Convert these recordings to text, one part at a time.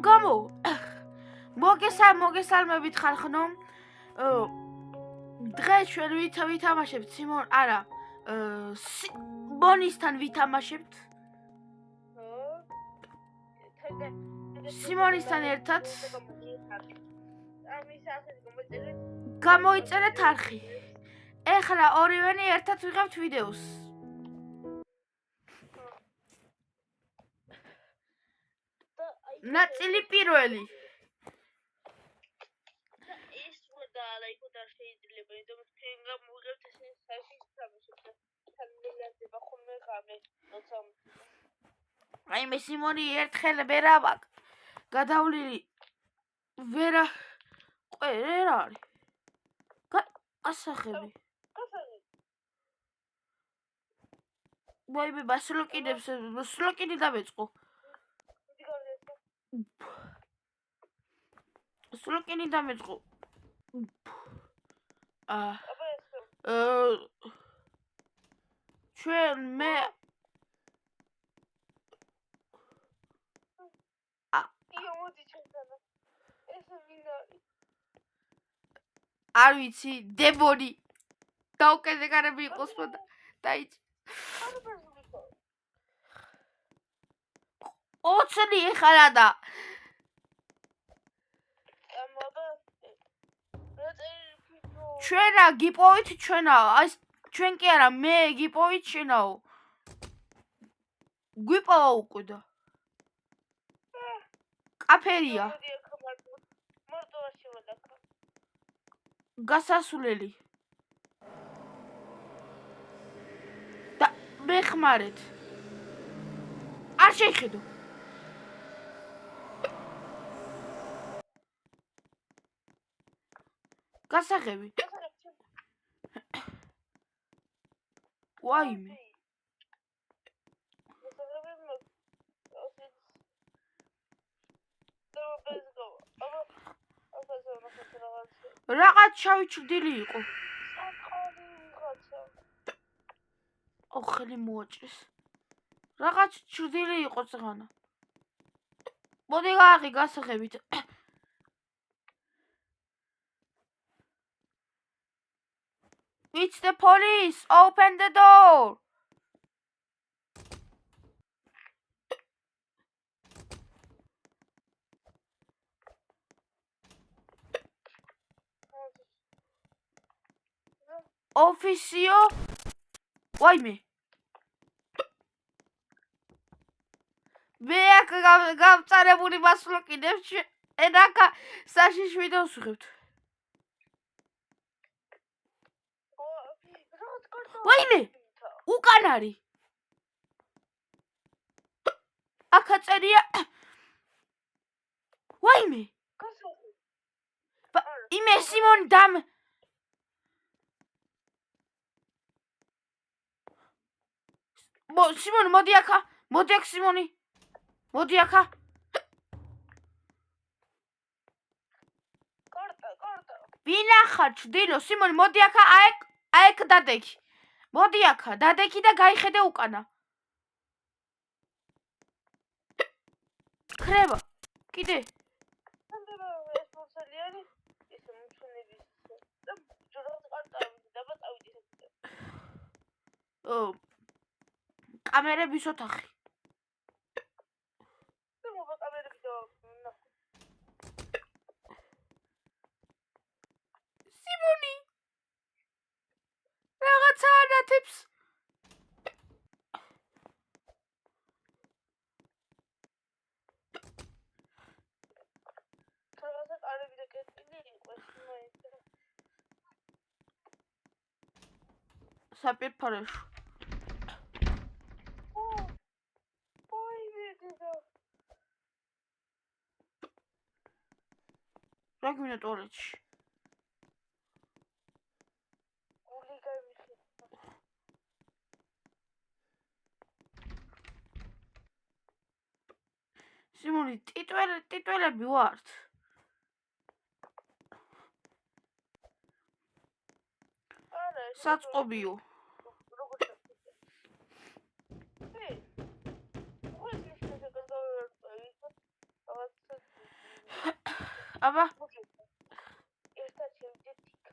გამო მოგესალმებით ხალხო. დღეს ჩვენ ვითამაშებთ სიმონ არა ბონისთან ვითამაშებთ სიმონისთან ერთად გამოიწერეთ არხი. ეხლა ორივენი ერთად ვიღებთ ვიდეოს. ნაწილი პირველი. ის უნდა ლაიქო და შეიძლება იმიტომ თქვენ გამოვიღებთ ესე საერთოდ თამაშობთ. თანმილადება ხოლმე გამე როცა აი მე სიმონი ერთხელ ვერა გადავლილი ვერა ყვერერ არის. ასახები. ვაიმე სლოკინი დამეწყო. სლოკინი დამეწყო. ჩვენ მე არ ვიცი დებონი დაუკეზე გარები იყოს და დაიჭი. ოცნი ხარა და ჩვენა გიპოვით ჩვენა აი ჩვენ კი არა მე გიპოვით შენაო. გვიპოვა უკვე და კაფერია გასასვლელი და მეხმარეთ არ შეხედო გასაღები ვაიმე რაღაც შავი ჩრდილი იყო. ხელი მოაჭრეს. რაღაც ჩრდილი იყო წღანა. მოდი გააღი გასაღებით. It's the police! Open the door! Officio! ვაიმე! მე აქ გამწარებული მასლოკინებს ენაკა საშიში ვიდეოს ვიღებთ. ვაიმე! უკან არის. აქა წერია. ვაიმე! იმე სიმონი დამ სიმონი მოდი აქა. მოდი აქ სიმონი. მოდი აქა. ვინახარ ჩდილო სიმონი მოდი აქა აეკ დადექი. მოდი აქა დადექი და გაიხედე უკანა. ხრება. კიდე. კამერების ოთახი. სიმონი რაღაცა ანათებს. საპირფარეშო. რა გვინდა ტუალეტში? სიმონი ტიტველები ვართ. საწყობიო. აბა, ერთად შევიდეთ იქა.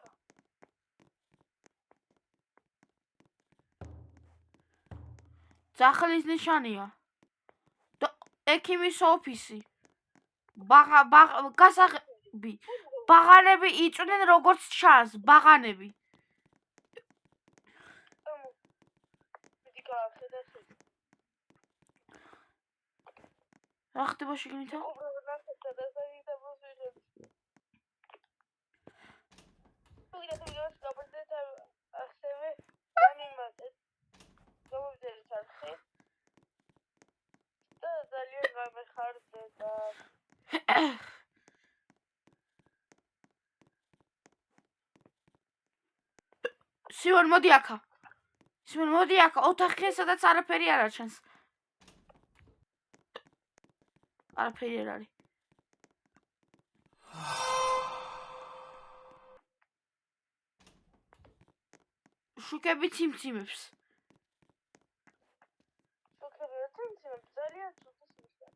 ძახლის ნიშანია. ექიმის ოფისი. გასაღები. ბაღანები იწვნენ როგორც ჩანს, ბაღანები. მიდი გაახედა შენ. რა ხდება შიგნითა? უბრალოდ ნახეთ და საერთოდ მოსვიჟეთ. ვიდეოს გავბრძეთ ასევე განიმატეთ. გავბრძეთ არხი. და ძალიან გამეხარდება. სიმონ მოდი აქა. სიმონ მოდი აქა, ოთახია სადაც არაფერი არ აჩენს. არაფერი არ არის. შუქები ციმციმებს. შუქები ციმციმებს ძალიან ცუდი ნიშნა.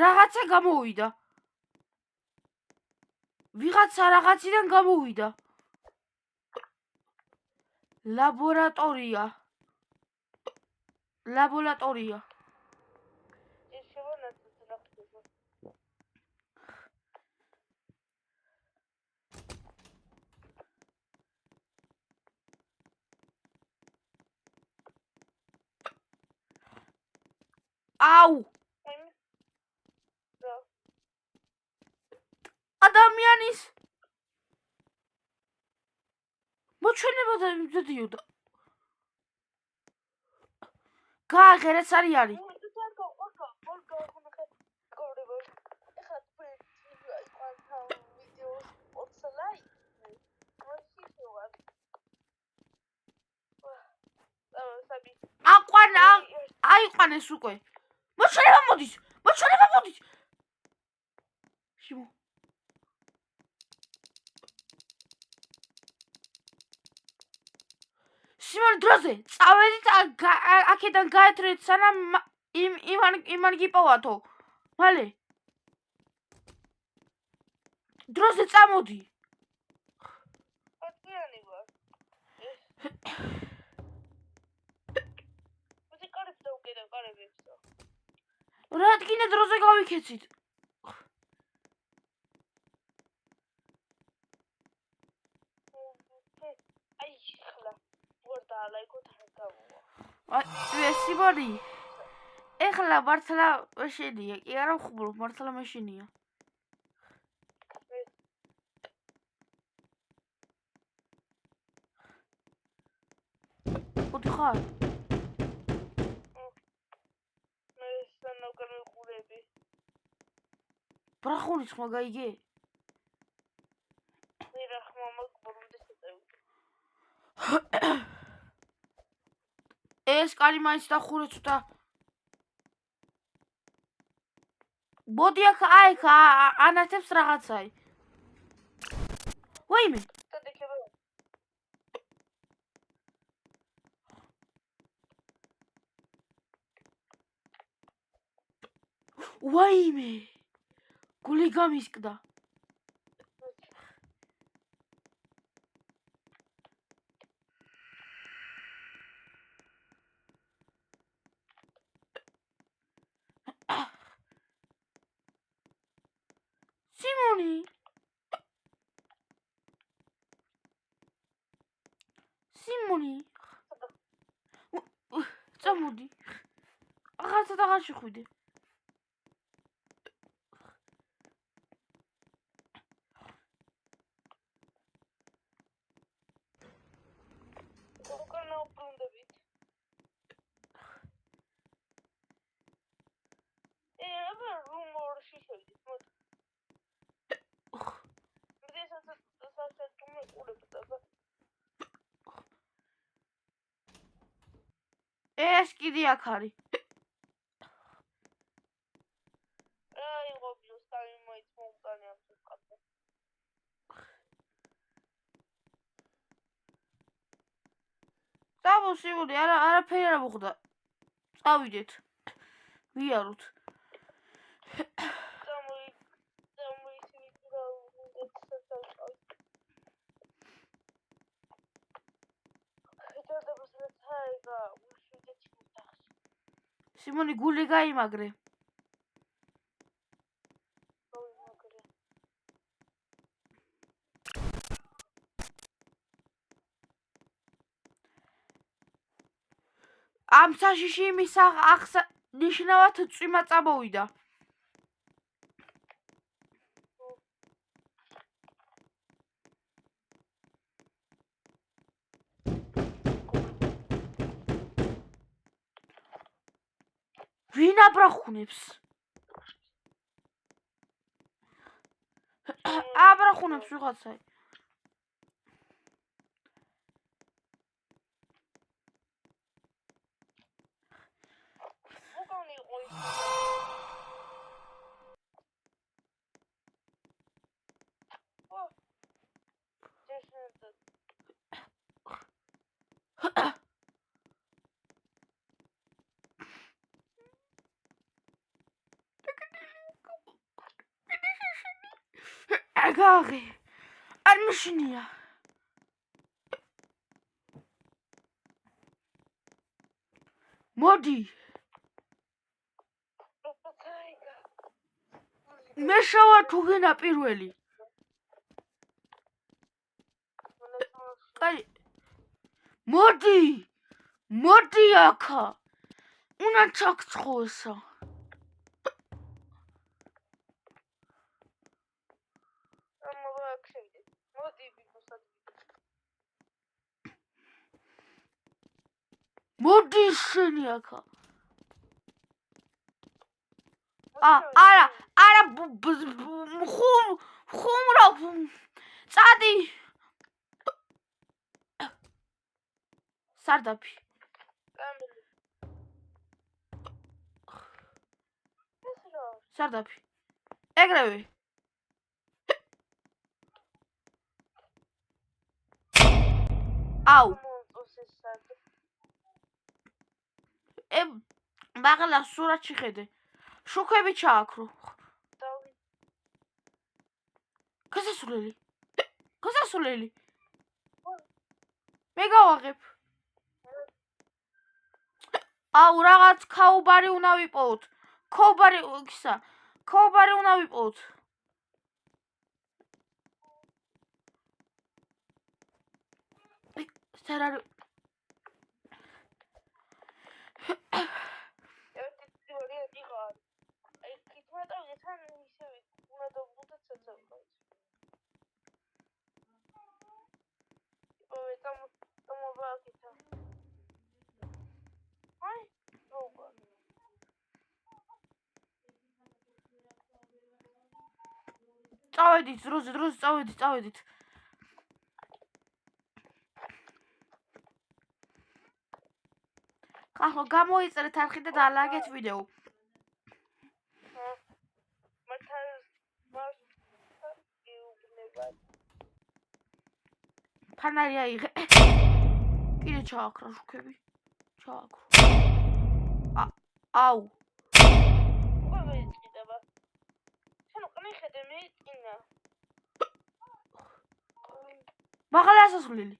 რაღაცა გამოვიდა. ვიღაცა რაღაციდან გამოვიდა. ლაბორატორია. ის შევანაცვლეთ რა ხდება. აუ! ადამიანის მოჩვენება დადიოდა. გააღერეთ სარიალი. აიყვანეს უკვე. მოჩვენება მოდის. შიმო. სიმონ დროზე წავედით აქედან გაეთრეთ სანამ იმან გიპოვათო. მალე. დროზე წამოდი. პატიანი ვარ. მუსიკარებს დავუკიდე კარებებსო. რა ადგინა დროზე გავიქეცით. აი ხლა. ვარ დაალაიქოთ ჰაგავო. სიმონი. ეხლა მართლა მეშინია. კი არა ხუბლობ, მართლა მეშინია. ხარ? მე სანავგან ვიყურები. ბრახუნის ხმა გაიგე? მირა ხმა მაგბორუნდი შეწევი. ეს კარი მაინც დახურეთ და მოდი აქ ანათებს რაღაცაი. ვაიმე. დადიქება. ვაიმე. გული გამისკდა. სიმონი. წამოდი. აღარც აღარ შეხვიდე. უკანა უბრუნდებით. აბა რუმორში შევიდეთ, მოდი. ეს კიდე აქ არის. აი ღობიოს სამი მოიც მოუკანი ამ სიტყვაზე. სიმონი, არაფერი არ მოხდა. წავიდეთ. ვიაროთ. სიმონი გული გაიმაგრე. ამ საშიში იმის ნიშნავად წვიმა წამოვიდა. ვინ აბრახუნებს? აბრახუნებს ვიღაცა. აგაღი. არ მიშნია. მოდი. მე შავა თუ გენა პირველი. აი მოდი. მოდი აქა. უნდა ჩაქცხოვესა. მოდი შენი აქა. არა ხუმრა წადი. სარდაფი. სარდაფი. ეგრევე. აუ. მაღლა სურათში ხედე. შუქები ჩააქრო. გასასვლელი. მე გავაღებ. აუ რაღაც ქაუბარი უნდა ვიპოვოთ. ქაუბარი უნდა ვიპოვოთ. სერარი წავედით, დროზე წავედით. ახლა გამოიწერეთ არხი და დაალაგეთ ვიდეო. ფანარი აიღე. კიდე ჩააქრა შუქები. აუ. მაღლა ასასვლელი.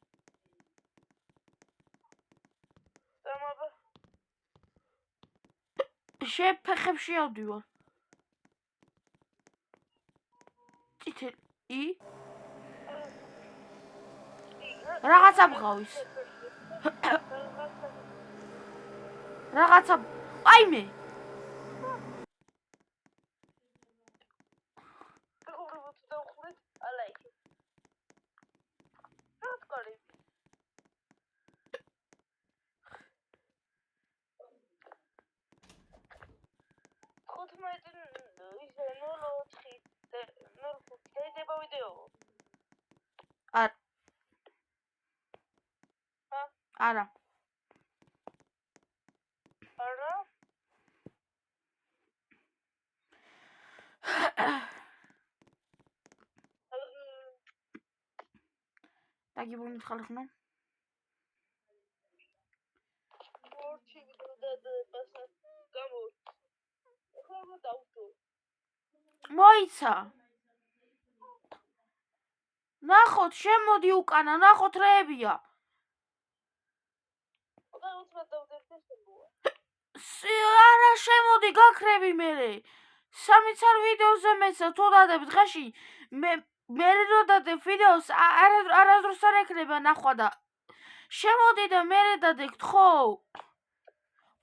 შეფეხებში ავდივარ. წითელი. რაღაცა ბღავის. რაღაცა აიმე. არა. დაგიბუნეთ ხალხო. სამიცა. ნახოთ, შემოდი უკანა, ნახოთ რეებია. არა, შემოდი, გაქრები მერე. სამიცარ ვიდეოზე მეცა, თუ დადებ დღეში, მე რო დადებ ვიდეოს, არასდროს არ ეკნება ნახვა და შემოდი და მერე დადეკთ, ხო?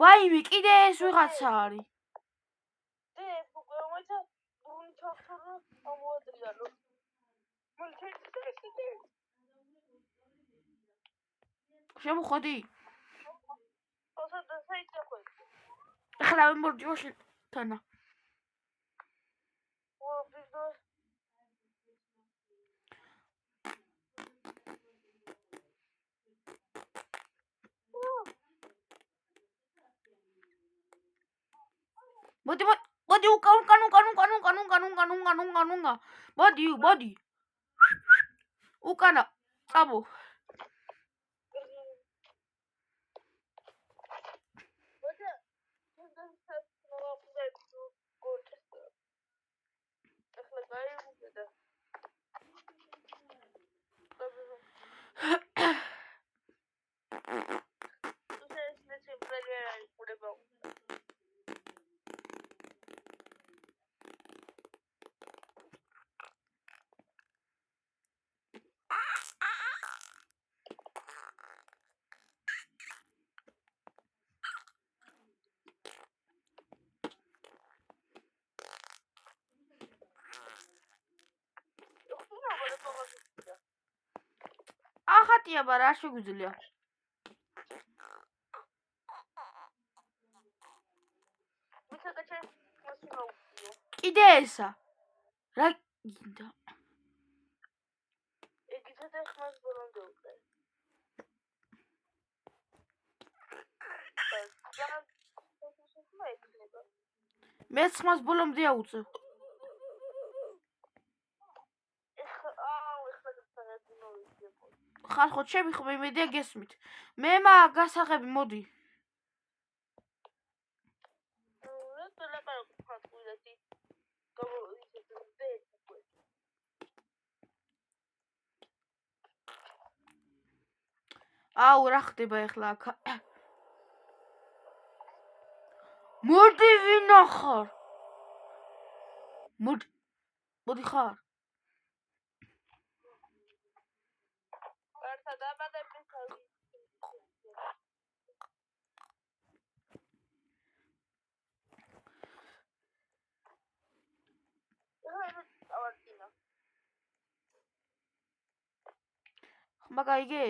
ვაიმე, კიდე ეს ვიღაცა არის. შემოხვედი? ახლა ვიმორდი ვაშენ თანა. მოდი უკანა. მოდი. უკანა, წამო. ახატია, მაგრამ არ შეგვიძლია. კიდე ესა. რა გინდა? მეც ხმას ბოლომდე აუწევ. ხალხო, ჩემი ხმა იმედია გესმით. მე გასაღები, მოდი. აუ, რა ხდება ახლა აქ? მოდი ვინახარ. მოდი ხარ. ხმა გაიგე?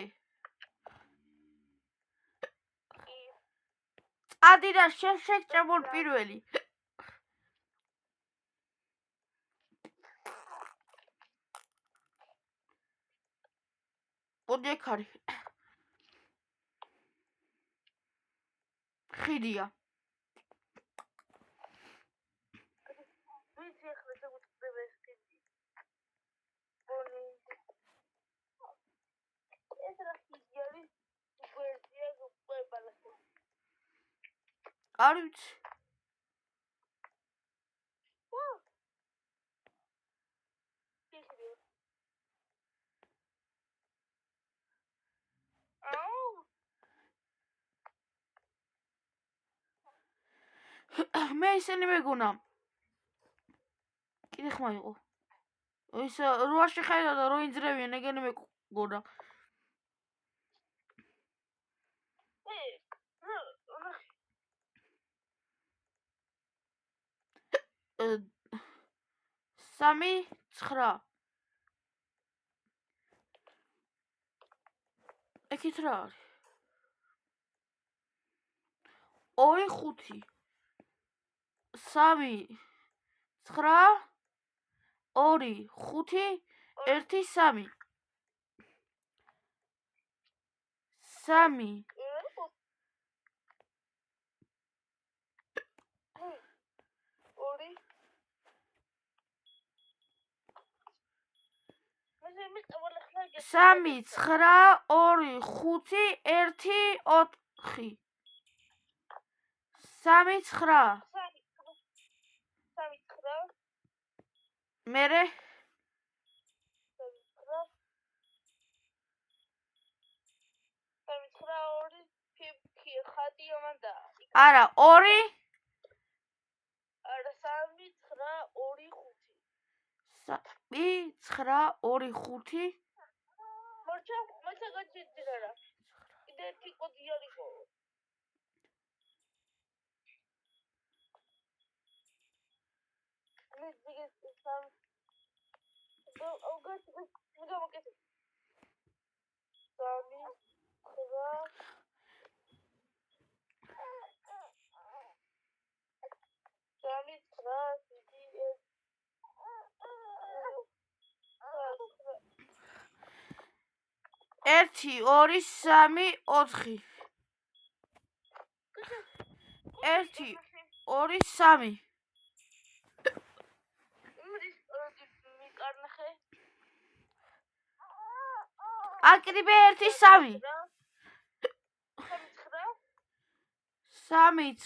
ადი და შეგჭამორ პირველი. მოდი ეგ არის. ხიდია. არ ვიცი. მე ისინი მეგონა. კიდე ხმა იყო. ის როაში ხედა და რო ინძრევიან, ეგენი მეგონა. სამი, 9. ეკით რა არის? 2, 5. 3, 9, 2, 5, 1, 3. 3. სამი, 9, 2, 5, 1, 4. 3, 9. მერე 2 ფიფქი ხატი ამანდა. არა 2 არა 3 9 2 5 მოჩა გაჩერდა რა. კიდე ერთი კოდი არისო. მე ძიგეს სამ ოღონდ მოგაკეთე. 3 1 2 3 4 1 2 3 მიკარნახე. აკრიბე 1 3 3 9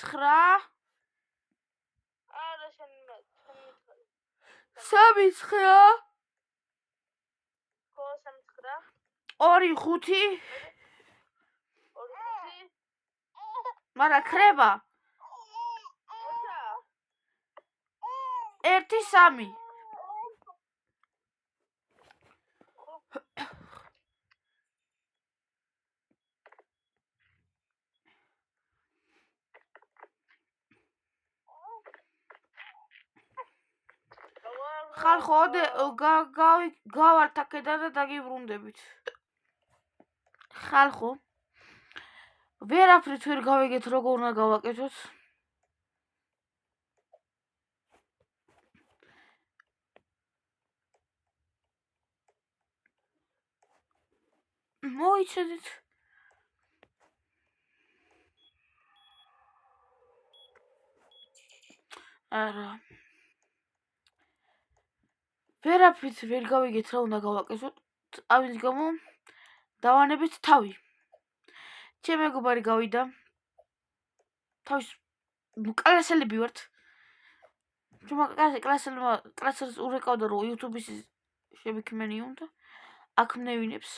არა შენ 3 9 ხო 3 2 5 მაგრამ ხრება 1 3 ხალხო გავართ აქედან და დაგიბრუნდებით. ხალხო ვერაფრით ვერ გავიგეთ როგორ უნდა გავაკეთოთ. მოიცედით. არა ვერაფრით ვერ გავიგეთ რა უნდა გავაკეთოთ. ამის გამო დავანებით თავი. ჩემი მეგობარი გავიდა. თავის კლასელები ვართ. თუმცა კლასელს ურეკავდა რომ YouTube-ის შემიქმნიონ და აქ მნევინებს.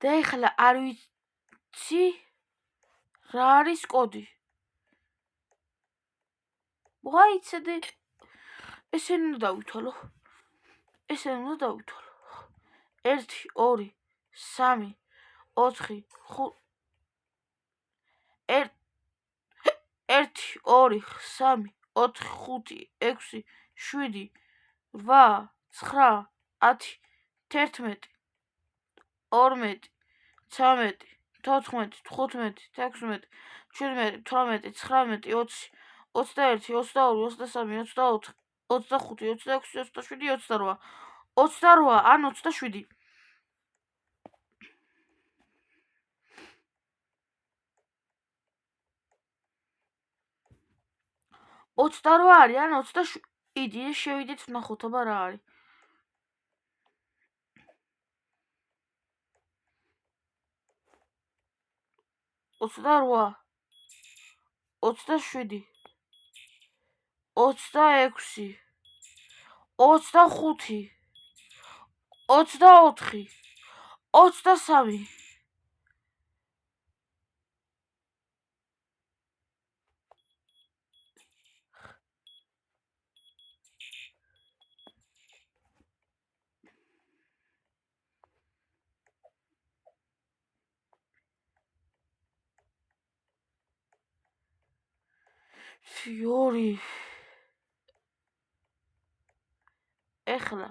და ეხლა არ ვიცი რა არის კოდი. ვაიცედი ესენი უნდა დავითვალო. 1 2 3 4 5 1 2 3 4 5 6 7 8 9 10 11 12 13 14 15 16 17 18 19 20 21 22 23 24 25 26 27 28 28 ან 27 28 არის ან 27 იდი შევიდეთ ვნახოთ აბა რა არის 28 27 26 25 24 23 Fiori ეხლა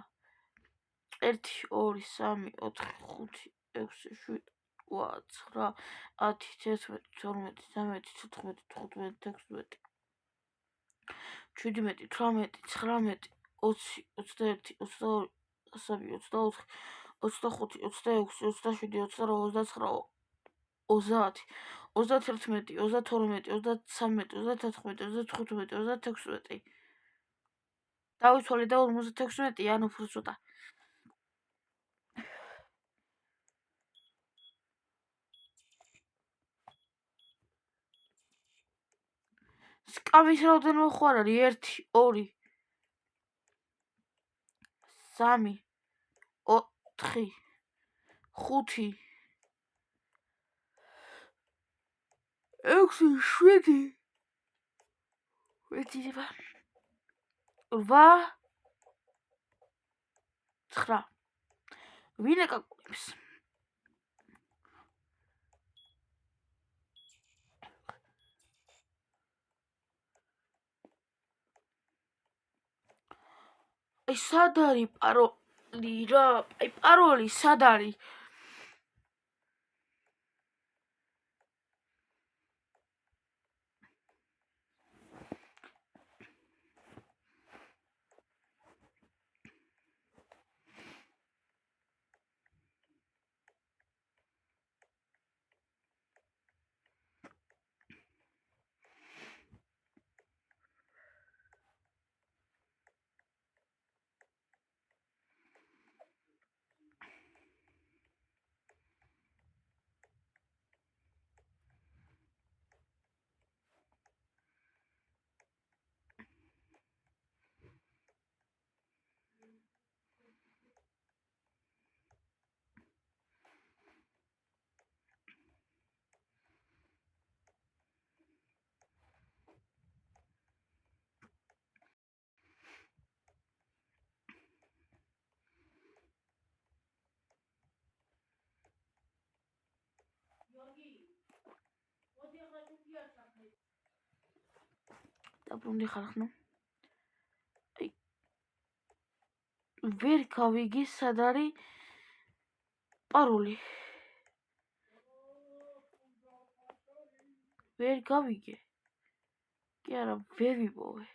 1 2 3 4 5 6 7 8 9 10 11 12 13 14 15 16 17 18 19 20 21 22 23 24 25 26 27 28 29 30 31 32 33 34 35 36 დავითვალე და 56 ან უფრო ცოტა სკამის რაოდენობა ხო არ არის 1 2 3 4 5 6 7 ვეძიება 8 9 ვინ აკაკუნებს აი სად არის პაროლი რა აი პაროლი სად არის დაბრუნდი ხარ ხნო აი ვერ გავიგე სად არის პაროლი ვერ გავიგე კი არა ვერ ვიპოვე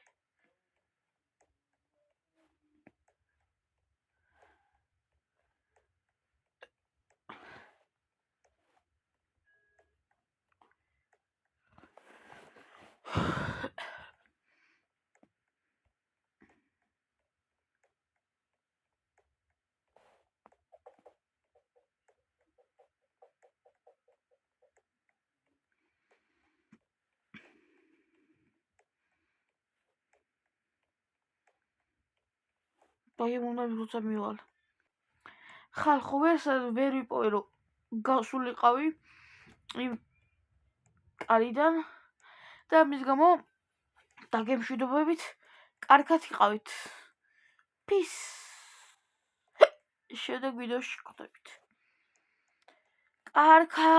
დაიმონა როცა მივალ ხალხო ვერ ვიპოვე რომ გასულიყავი იმ კარიდან და მის გამო დაგემშვიდობებით კარგად იყავით peace შემდეგ ვიდეოში გხვდებით კარგად